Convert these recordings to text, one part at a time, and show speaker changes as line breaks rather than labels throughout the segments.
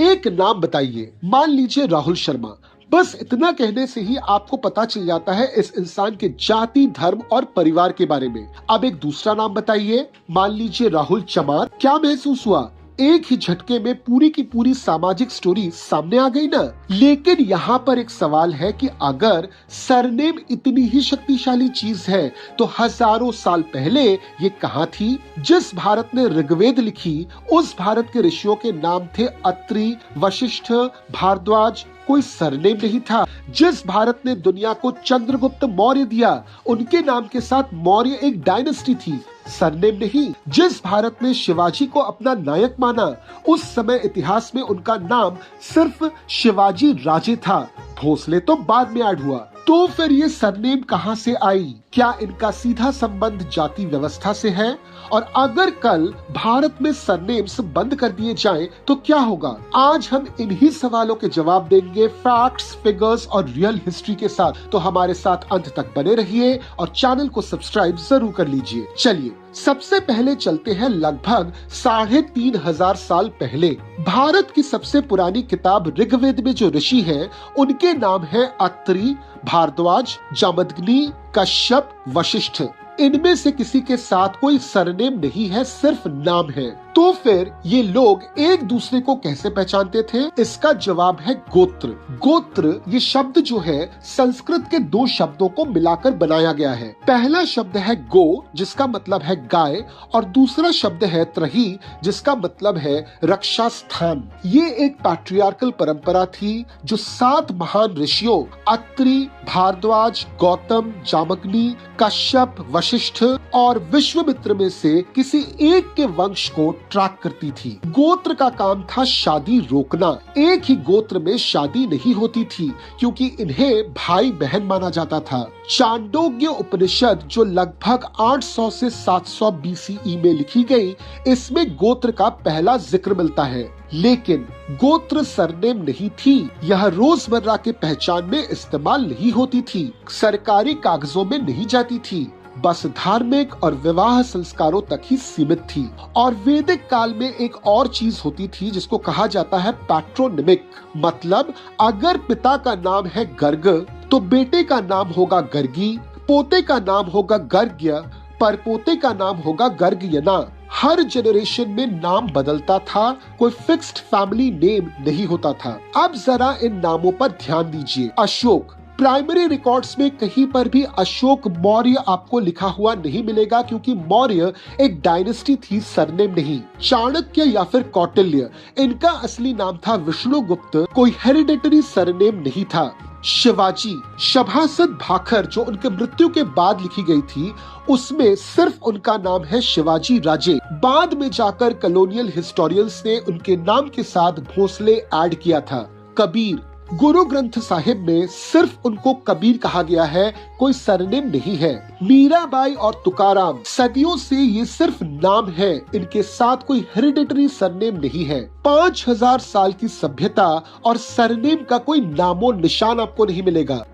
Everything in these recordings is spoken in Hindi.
एक नाम बताइए। मान लीजिए राहुल शर्मा। बस इतना कहने से ही आपको पता चल जाता है इस इंसान के जाति, धर्म और परिवार के बारे में। अब एक दूसरा नाम बताइए। मान लीजिए राहुल चमार। क्या महसूस हुआ? एक ही झटके में पूरी की पूरी सामाजिक स्टोरी सामने आ गई ना। लेकिन यहाँ पर एक सवाल है कि अगर सरनेम इतनी ही शक्तिशाली चीज है तो हजारों साल पहले ये कहाँ थी? जिस भारत ने ऋग्वेद लिखी उस भारत के ऋषियों के नाम थे अत्रि, वशिष्ठ, भारद्वाज। कोई सरनेम नहीं था। जिस भारत ने दुनिया को चंद्रगुप्त मौर्य दिया उनके नाम के साथ मौर्य एक डायनेस्टी थी, सरनेम नहीं। जिस भारत ने शिवाजी को अपना नायक माना उस समय इतिहास में उनका नाम सिर्फ शिवाजी राजे था। भोसले तो बाद में ऐड हुआ। तो फिर ये सरनेम कहाँ से आई? क्या इनका सीधा संबंध जाति व्यवस्था से है? और अगर कल भारत में सरनेम्स बंद कर दिए जाएं तो क्या होगा? आज हम इन्हीं सवालों के जवाब देंगे फैक्ट्स, फिगर्स और रियल हिस्ट्री के साथ। तो हमारे साथ अंत तक बने रहिए और चैनल को सब्सक्राइब जरूर कर लीजिए। चलिए सबसे पहले चलते हैं लगभग 3500 साल पहले। भारत की सबसे पुरानी किताब ऋग्वेद में जो ऋषि हैं उनके नाम है अत्रि, भारद्वाज, जामदग्नि, कश्यप, वशिष्ठ। इनमें से किसी के साथ कोई सरनेम नहीं है, सिर्फ नाम है। तो फिर ये लोग एक दूसरे को कैसे पहचानते थे? इसका जवाब है गोत्र। गोत्र ये शब्द जो है संस्कृत के दो शब्दों को मिलाकर बनाया गया है। पहला शब्द है गो जिसका मतलब है गाय और दूसरा शब्द है त्रही जिसका मतलब है रक्षा स्थान। ये एक पैट्रियार्कल परंपरा थी जो 7 महान ऋषियों अत्रि, भारद्वाज, गौतम, जामदग्नि, कश्यप, वशिष्ठ और विश्वामित्र में से किसी एक के वंश को ट्रैक करती थी। गोत्र का काम था शादी रोकना। एक ही गोत्र में शादी नहीं होती थी क्योंकि इन्हें भाई बहन माना जाता था। चांडोग्य उपनिषद जो लगभग 800 से 700 BCE में लिखी गई, इसमें गोत्र का पहला जिक्र मिलता है। लेकिन गोत्र सरनेम नहीं थी। यह रोजमर्रा के पहचान में इस्तेमाल नहीं होती थी, सरकारी कागजों में नहीं जाती थी, बस धार्मिक और विवाह संस्कारों तक ही सीमित थी। और वैदिक काल में एक और चीज होती थी जिसको कहा जाता है पैट्रोनिमिक। मतलब अगर पिता का नाम है गर्ग तो बेटे का नाम होगा गर्गी, पोते का नाम होगा गर्ग्य, परपोते का नाम होगा गर्गयना। हर जनरेशन में नाम बदलता था, कोई फिक्स्ड फैमिली नेम नहीं होता था। अब जरा इन नामों पर ध्यान दीजिए। अशोक, प्राइमरी रिकॉर्ड्स में कहीं पर भी अशोक मौर्य आपको लिखा हुआ नहीं मिलेगा क्योंकि मौर्य एक डायनेस्टी थी, सरनेम नहीं। चाणक्य या फिर कौटिल्य, इनका असली नाम था विष्णुगुप्त, कोई हेरिडेटरी सरनेम नहीं था। शिवाजी, सभासद भाखर जो उनके मृत्यु के बाद लिखी गई थी उसमें सिर्फ उनका नाम है शिवाजी राजे। बाद में जाकर कॉलोनियल हिस्टोरियंस ने उनके नाम के साथ भोसले ऐड किया था। कबीर, गुरु ग्रंथ साहिब में सिर्फ उनको कबीर कहा गया है, कोई सरनेम नहीं है। मीराबाई और तुकाराम, सदियों से ये सिर्फ नाम है, इनके साथ कोई हेरिडेटरी सरनेम नहीं है। 5000 साल की सभ्यता और सरनेम का कोई नामो निशान आपको नहीं मिलेगा।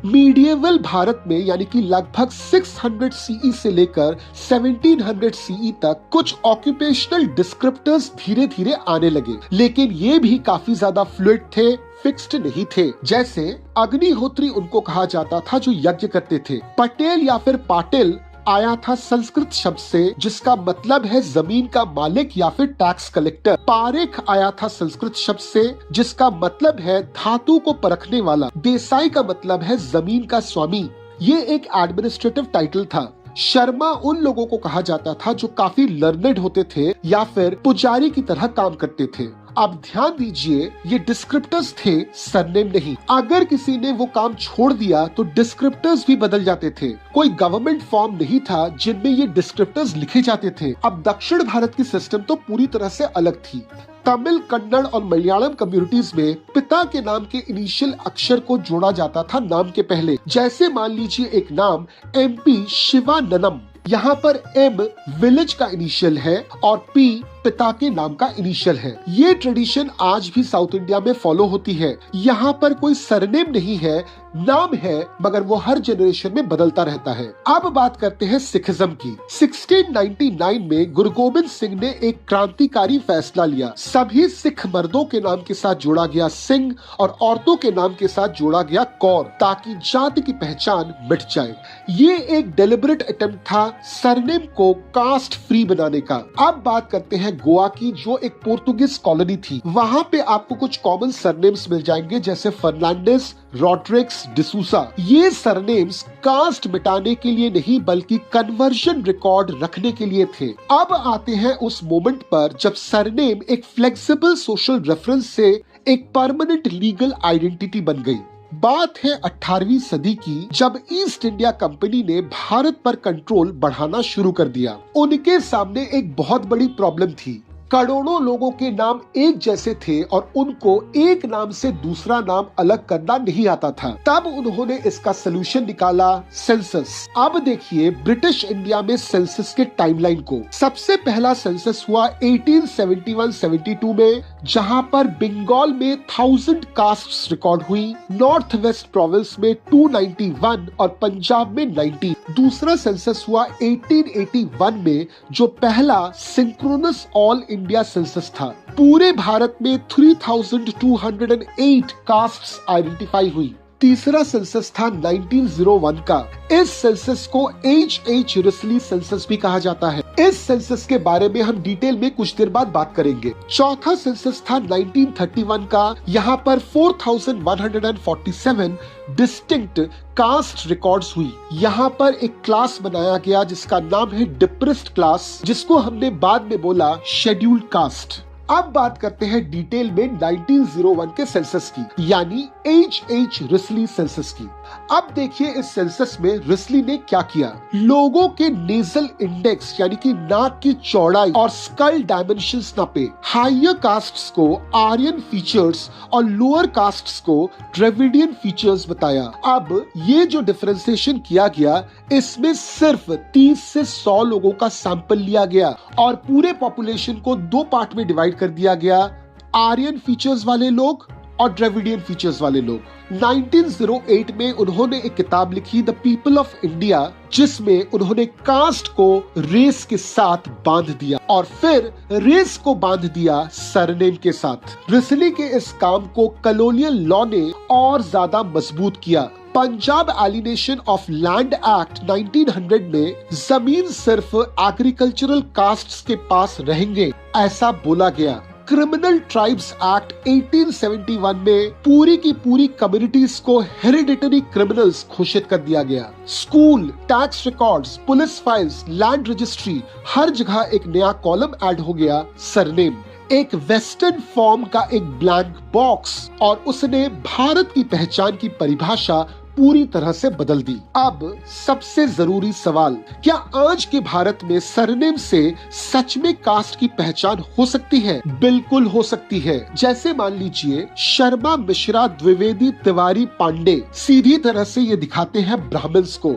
मीडिएवल भारत में यानी कि लगभग 600 CE से लेकर 1700 CE तक कुछ ऑक्यूपेशनल डिस्क्रिप्टर्स धीरे धीरे आने लगे, लेकिन ये भी काफी ज्यादा फ्लूइड थे, फिक्स्ड नहीं थे। जैसे अग्निहोत्री उनको कहा जाता था जो यज्ञ करते थे। पटेल या फिर पाटिल आया था संस्कृत शब्द से जिसका मतलब है जमीन का मालिक या फिर टैक्स कलेक्टर। पारेख आया था संस्कृत शब्द से जिसका मतलब है धातु को परखने वाला। देसाई का मतलब है जमीन का स्वामी। ये एक एडमिनिस्ट्रेटिव टाइटल था। शर्मा उन लोगों को कहा जाता था जो काफी लर्नेड होते थे या फिर पुजारी की तरह काम करते थे। अब ध्यान दीजिए, ये डिस्क्रिप्टर्स थे, सरनेम नहीं। अगर किसी ने वो काम छोड़ दिया तो डिस्क्रिप्टर्स भी बदल जाते थे। कोई गवर्नमेंट फॉर्म नहीं था जिनमें ये डिस्क्रिप्टर्स लिखे जाते थे। अब दक्षिण भारत की सिस्टम तो पूरी तरह से अलग थी। तमिल, कन्नड़ और मलयालम कम्युनिटीज में पिता के नाम के इनिशियल अक्षर को जोड़ा जाता था नाम के पहले। जैसे मान लीजिए एक नाम MP शिवाननम, यहाँ पर M विलेज का इनिशियल है और P पिता के नाम का इनिशियल है। ये ट्रेडिशन आज भी साउथ इंडिया में फॉलो होती है। यहाँ पर कोई सरनेम नहीं है, नाम है, मगर वो हर जनरेशन में बदलता रहता है। अब बात करते हैं सिखिज्म की। 1699 में गुरु गोबिंद सिंह ने एक क्रांतिकारी फैसला लिया। सभी सिख मर्दों के नाम के साथ जोड़ा गया सिंह और औरतों के नाम के साथ जोड़ा गया कौर, ताकि जाति की पहचान मिट जाए। ये एक डेलिबरेट अटेम्प्ट था सरनेम को कास्ट फ्री बनाने का। अब बात करते हैं गोवा की, जो एक पोर्तुगीज कॉलोनी थी। वहाँ पे आपको कुछ कॉमन सरनेम्स मिल जाएंगे, जैसे फर्नांडिस, रॉड्रिक्स, डिसूसा। ये सरनेम्स कास्ट मिटाने के लिए नहीं बल्कि कन्वर्जन रिकॉर्ड रखने के लिए थे। अब आते हैं उस मोमेंट पर जब सरनेम एक फ्लेक्सिबल सोशल रेफरेंस से एक परमानेंट लीगल आइडेंटिटी बन गई। बात है 18वीं सदी की, जब ईस्ट इंडिया कंपनी ने भारत पर कंट्रोल बढ़ाना शुरू कर दिया। उनके सामने एक बहुत बड़ी प्रॉब्लम थी। करोड़ों लोगों के नाम एक जैसे थे और उनको एक नाम से दूसरा नाम अलग करना नहीं आता था। तब उन्होंने इसका सलूशन निकाला, सेंसस। अब देखिए ब्रिटिश इंडिया में सेंसस के टाइमलाइन को। सबसे पहला सेंसस हुआ 1871-72 में, जहां पर बंगाल में 1000 कास्ट्स रिकॉर्ड हुई, नॉर्थ वेस्ट प्रोविंस में 291 और पंजाब में 90। दूसरा सेंसस हुआ 1881 में, जो पहला सिंक्रोनस ऑल इंडिया सेंसस था। पूरे भारत में 3208 कास्ट्स आइडेंटिफाई हुई। तीसरा सेंसस था 1901 का। इस सेंसस को H.H. रिस्ली सेंसस भी कहा जाता है। इस सेंसस के बारे में हम डिटेल में कुछ देर बाद बात करेंगे। चौथा सेंसस था 1931 का। यहाँ पर 4147 डिस्टिंक्ट कास्ट रिकॉर्ड्स हुई। यहाँ पर एक क्लास बनाया गया जिसका नाम है डिप्रेस्ड क्लास, जिसको हमने बाद में बोला शेड्यूल्ड कास्ट। अब बात करते हैं डिटेल में 1901 के सेंसस की, यानी H.H. रिस्ली सेंसस की। अब देखिए इस सेंसस में रिस्ली ने क्या किया। लोगों के नेजल इंडेक्स यानी कि नाक की चौड़ाई और स्कल डायमेंशंस नापे। हायर कास्ट्स को आर्यन फीचर्स और लोअर कास्ट्स को द्रविडियन फीचर्स बताया। अब ये जो डिफरेंशिएशन किया गया, इसमें सिर्फ 30 से 100 लोगों का सैंपल लिया गया और पूरे पॉपुलेशन को 2 पार्ट में डिवाइड कर दिया गया, आर्यन फीचर्स वाले लोग और द्रविडियन फीचर्स वाले लोग। 1908 में उन्होंने एक किताब लिखी, द पीपल ऑफ इंडिया, जिसमें उन्होंने कास्ट को रेस के साथ बांध दिया और फिर रेस को बांध दिया सरनेम के साथ। रिस्ली के इस काम को कॉलोनियल लॉ ने और ज्यादा मजबूत किया। Punjab alienation of land act 1900 में जमीन सिर्फ एग्रीकल्चरल कास्ट्स के पास रहेंगे, ऐसा बोला गया। क्रिमिनल ट्राइब्स एक्ट 1871 में पूरी की पूरी कम्युनिटीज को हेरिडिटरी क्रिमिनल्स घोषित कर दिया गया। School, tax records, police files, land registry, हर जगह एक नया कॉलम ऐड हो गया, सरनेम। एक वेस्टर्न फॉर्म का एक ब्लैंक बॉक्स, और उसने भारत की पहचान की परिभाषा पूरी तरह से बदल दी। अब सबसे जरूरी सवाल, क्या आज के भारत में सरनेम से सच में कास्ट की पहचान हो सकती है? बिल्कुल हो सकती है। जैसे मान लीजिए शर्मा, मिश्रा, द्विवेदी, तिवारी, पांडे, सीधी तरह से ये दिखाते हैं ब्राह्मण्स को।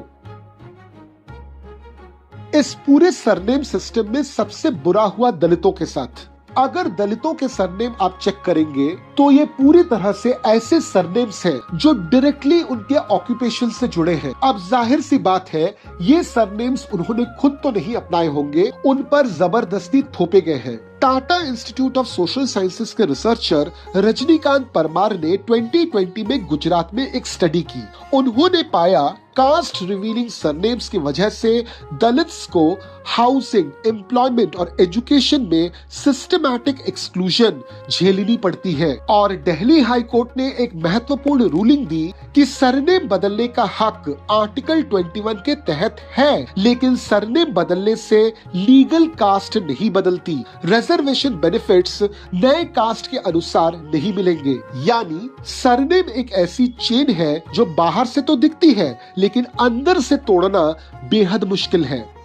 इस पूरे सरनेम सिस्टम में सबसे बुरा हुआ दलितों के साथ। अगर दलितों के सरनेम आप चेक करेंगे तो ये पूरी तरह से ऐसे सरनेम्स हैं जो डायरेक्टली उनके ऑक्यूपेशन से जुड़े हैं। अब जाहिर सी बात है, ये सरनेम्स उन्होंने खुद तो नहीं अपनाए होंगे, उन पर जबरदस्ती थोपे गए हैं। Tata institute of social sciences के रिसर्चर रजनीकांत परमार ने 2020 में गुजरात में एक स्टडी की। उन्होंने पाया कास्ट रिवीलिंग सरनेम्स की वजह से दलित्स को हाउसिंग, एम्प्लॉयमेंट और एजुकेशन में सिस्टमैटिक एक्सक्लूजन झेलनी पड़ती है। और दिल्ली हाई कोर्ट ने एक महत्वपूर्ण रूलिंग दी कि सरनेम बदलने का हक आर्टिकल 21 के तहत है, लेकिन सरनेम बदलने से लीगल कास्ट नहीं बदलती। रिजर्वेशन बेनिफिट्स नए कास्ट के अनुसार नहीं मिलेंगे। यानी सरनेम एक ऐसी चेन है जो बाहर से तो दिखती है, लेकिन अंदर से तोड़ना बेहद मुश्किल है।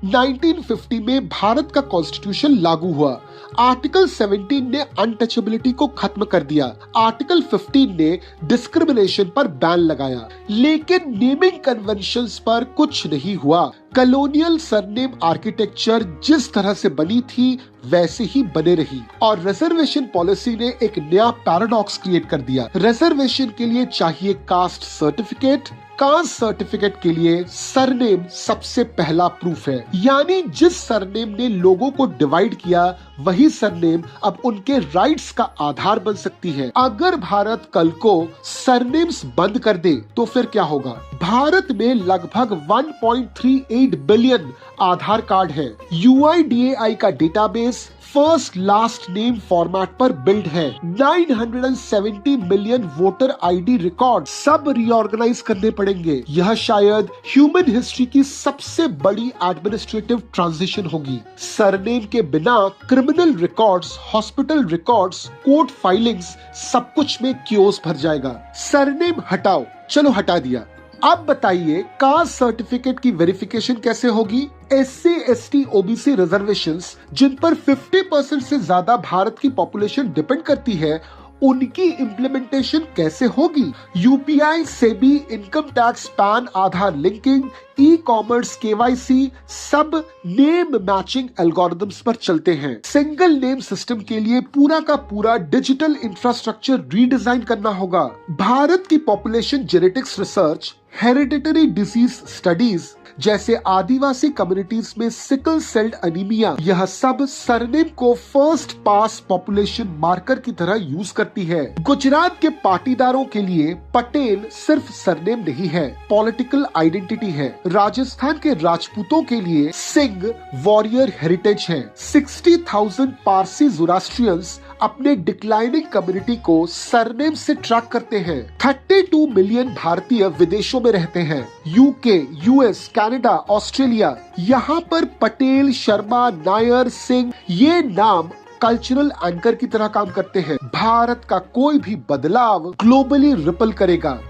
1950 में भारत का कॉन्स्टिट्यूशन लागू हुआ। आर्टिकल 17 ने अनटचेबिलिटी को खत्म कर दिया। आर्टिकल 15 ने डिस्क्रिमिनेशन पर बैन लगाया, लेकिन नेमिंग कन्वेंशंस पर कुछ नहीं हुआ। कॉलोनियल सरनेम आर्किटेक्चर जिस तरह से बनी थी वैसे ही बने रही, और रिजर्वेशन पॉलिसी ने एक नया पैराडॉक्स क्रिएट कर दिया। रिजर्वेशन के लिए चाहिए कास्ट सर्टिफिकेट, कास्ट सर्टिफिकेट के लिए सरनेम सबसे पहला प्रूफ है। यानी जिस सरनेम ने लोगों को डिवाइड किया वही सरनेम अब उनके राइट्स का आधार बन सकती है। अगर भारत कल को सरनेम्स बंद कर दे तो फिर क्या होगा? भारत में लगभग 1.38 बिलियन आधार कार्ड है। UIDAI का database first last name format पर बिल्ड है। 970 मिलियन वोटर ID रिकॉर्ड सब रीऑर्गेनाइज करने पड़ेंगे। यह शायद ह्यूमन हिस्ट्री की सबसे बड़ी एडमिनिस्ट्रेटिव ट्रांजिशन होगी। सरनेम के बिना criminal records, hospital records, court filings, सब कुछ में क्योस भर जाएगा। सरनेम हटाओ, चलो हटा दिया। अब बताइए कास्ट सर्टिफिकेट की वेरिफिकेशन कैसे होगी? SC, ST, OBC रिजर्वेशंस जिन पर 50% से ज्यादा भारत की पॉपुलेशन डिपेंड करती है, उनकी इम्प्लीमेंटेशन कैसे होगी? UPI, SEBI, income tax, PAN, Aadhaar linking, e-commerce, KYC सब नेम मैचिंग एल्गोरिथम्स पर चलते हैं। सिंगल नेम सिस्टम के लिए पूरा का पूरा डिजिटल इंफ्रास्ट्रक्चर रीडिजाइन करना होगा। भारत की population genetics research, hereditary disease studies जैसे आदिवासी कम्युनिटीज में सिकल सेल्ड अनीमिया, यह सब सरनेम को फर्स्ट पास पॉपुलेशन मार्कर की तरह यूज करती है। गुजरात के पाटीदारों के लिए पटेल सिर्फ सरनेम नहीं है, पॉलिटिकल आइडेंटिटी है। राजस्थान के राजपूतों के लिए सिंह वॉरियर हेरिटेज है। 60,000 पारसी ज़ोरास्ट्रियंस अपने डिक्लाइनिंग कम्युनिटी को सरनेम से ट्रैक करते हैं। 32 मिलियन भारतीय विदेशों में रहते हैं। UK, US, कनाडा, ऑस्ट्रेलिया, यहाँ पर पटेल, शर्मा, नायर, सिंह ये नाम कल्चरल एंकर की तरह काम करते हैं। भारत का कोई भी बदलाव ग्लोबली रिपल करेगा।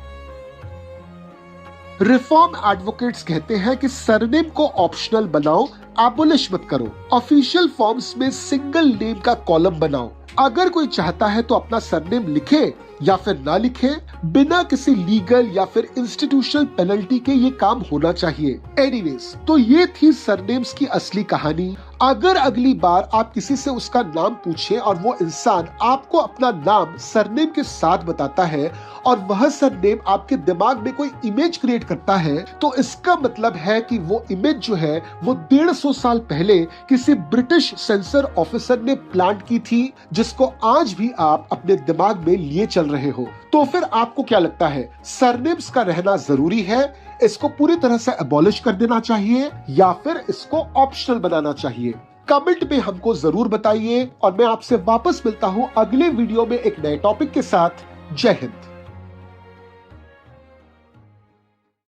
रिफॉर्म एडवोकेट्स कहते हैं कि सरनेम को ऑप्शनल बनाओ, एबोलिश मत करो। ऑफिशियल फॉर्म्स में सिंगल नेम का कॉलम बनाओ। अगर कोई चाहता है तो अपना सरनेम लिखे या फिर ना लिखे, बिना किसी लीगल या फिर इंस्टीट्यूशनल पेनल्टी के ये काम होना चाहिए। एनीवेज, तो ये थी सरनेम्स की असली कहानी। अगर अगली बार आप किसी से उसका नाम पूछें और वो इंसान आपको अपना नाम सरनेम के साथ बताता है और वह सरनेम आपके दिमाग में कोई इमेज क्रिएट करता है, तो इसका मतलब है कि वो इमेज जो है वो 150 साल पहले किसी ब्रिटिश सेंसर ऑफिसर ने प्लांट की थी, जिसको आज भी आप अपने दिमाग में लिए चल रहे हो। तो फिर आपको क्या लगता है, सरनेम्स का रहना जरूरी है? इसको पूरी तरह से अबॉलिश कर देना चाहिए या फिर इसको ऑप्शनल बनाना चाहिए? कमेंट में हमको जरूर बताइए और मैं आपसे वापस मिलता हूं अगले वीडियो में एक नए टॉपिक के साथ। जय हिंद।